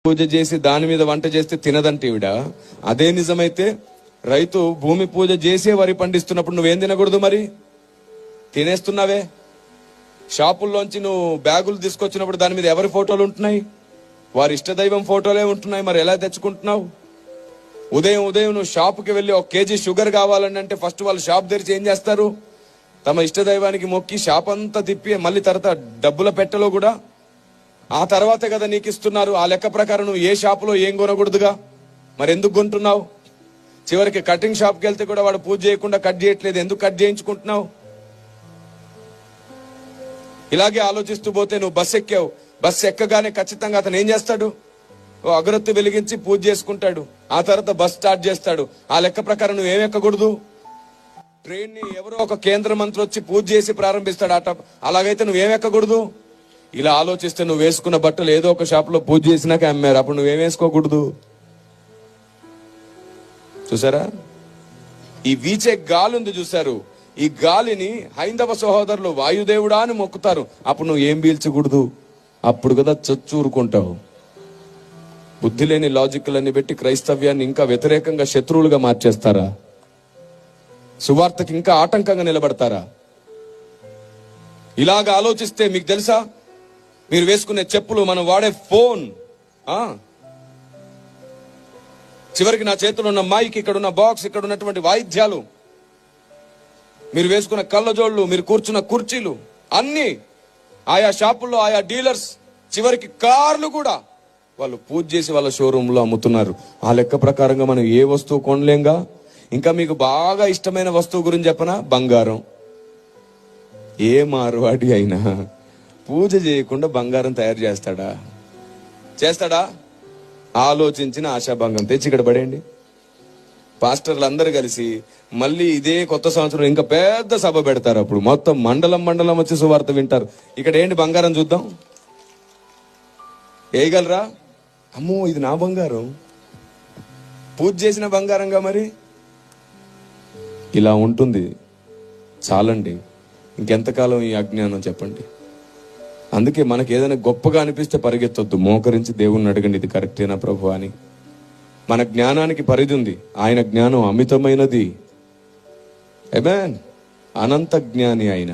పూజ చేసి దాని మీద వంట చేస్తే తినదంటే ఈవిడ. అదే నిజమైతే రైతు భూమి పూజ చేసే వరి పండిస్తున్నప్పుడు నువ్వేం తినకూడదు? మరి తినేస్తున్నావే. షాపుల్లోంచి నువ్వు బ్యాగులు తీసుకొచ్చినప్పుడు దాని మీద ఎవరి ఫోటోలు ఉంటున్నాయి? వారి ఇష్టదైవం ఫోటోలే ఉంటున్నాయి. మరి ఎలా తెచ్చుకుంటున్నావు? ఉదయం నువ్వు షాపుకి వెళ్ళి 1 కేజీ షుగర్ కావాలని అంటే ఫస్ట్ వాళ్ళు షాప్ తెరిచి ఏం చేస్తారు? తమ ఇష్టదైవానికి మొక్కి షాప్ అంతా తిప్పి మళ్ళీ తర్వాత డబ్బుల పెట్టెలో కూడా ఆ తర్వాతే కదా నీకు ఇస్తున్నారు. ఆ లెక్క ప్రకారం నువ్వు ఏ షాపులో ఏం కొనకూడదుగా, మరి ఎందుకు కొంటున్నావు? చివరికి కటింగ్ షాప్కి వెళ్తే కూడా వాడు పూజ చేయకుండా కట్ చేయట్లేదు, ఎందుకు కట్ చేయించుకుంటున్నావు? ఇలాగే ఆలోచిస్తూ పోతే నువ్వు బస్సు ఎక్కావు, బస్సు ఎక్కగానే ఖచ్చితంగా అతను ఏం చేస్తాడు? ఓ అగరొత్తి వెలిగించి పూజ చేసుకుంటాడు, ఆ తర్వాత బస్ స్టార్ట్ చేస్తాడు. ఆ లెక్క ప్రకారం నువ్వేం ఎక్కకూడదు. ట్రైన్ ని ఎవరో ఒక కేంద్ర మంత్రి వచ్చి పూజ చేసి ప్రారంభిస్తాడు అట, అలాగైతే నువ్వేం ఎక్కకూడదు. ఇలా ఆలోచిస్తే నువ్వు వేసుకున్న బట్టలు ఏదో ఒక షాప్ లో పూజ చేసినాక అమ్మారు, అప్పుడు నువ్వేం వేసుకోకూడదు. చూసారా? ఈ వీచే గాలి ఉంది చూసారు, ఈ గాలిని హైందవ సహోదరులు వాయుదేవుడా అని మొక్కుతారు. అప్పుడు నువ్వు ఏం పీల్చకూడదు, అప్పుడు కదా చచ్చూరుకుంటావు. బుద్ధి లేని లాజిక్లన్నీ పెట్టి క్రైస్తవ్యాన్ని ఇంకా వ్యతిరేకంగా శత్రువులుగా మార్చేస్తారా? సువార్తకి ఇంకా ఆటంకంగా నిలబడతారా? ఇలాగా ఆలోచిస్తే మీకు తెలుసా, మీరు వేసుకునే చెప్పులు, మనం వాడే ఫోన్, చివరికి నా చేతిలో ఉన్న మైక్, ఇక్కడ ఉన్న బాక్స్, ఇక్కడ ఉన్నటువంటి వాయిద్యాలు, మీరు వేసుకున్న కళ్ళజోళ్ళు, మీరు కూర్చున్న కుర్చీలు, అన్ని ఆయా షాపుల్లో ఆయా డీలర్స్, చివరికి కార్లు కూడా వాళ్ళు పూజ చేసి వాళ్ళ షోరూమ్ లో అమ్ముతున్నారు. ఆ లెక్క ప్రకారంగా మనం ఏ వస్తువు కొనలేంగా. ఇంకా మీకు బాగా ఇష్టమైన వస్తువు గురించి చెప్పనా? బంగారం. ఏ మార్వాడి అయినా పూజ చేయకుండా బంగారం తయారు చేస్తాడా? ఆలోచించిన ఆశాభంగం తెచ్చి ఇక్కడ పడేయండి. పాస్టర్లు అందరు కలిసి మళ్ళీ ఇదే కొత్త సంవత్సరం ఇంకా పెద్ద సభ పెడతారు. అప్పుడు మొత్తం మండలం వచ్చి సువార్త వింటారు. ఇక్కడ ఏంటి? బంగారం చూద్దాం, వేయగలరా? అమ్మో, ఇది నా బంగారం, పూజ చేసిన బంగారంగా. మరి ఇలా ఉంటుంది. చాలండి, ఇంకెంతకాలం ఈ అజ్ఞానం చెప్పండి. అందుకే మనకి ఏదైనా గొప్పగా అనిపిస్తే పరిగెత్తొద్దు, మోకరించి దేవుణ్ణి అడగండి, ఇది కరెక్టేనా ప్రభు అని. మన జ్ఞానానికి పరిధి ఉంది, ఆయన జ్ఞానం అమితమైనది. ఆమేన్. అనంత జ్ఞాని ఆయన.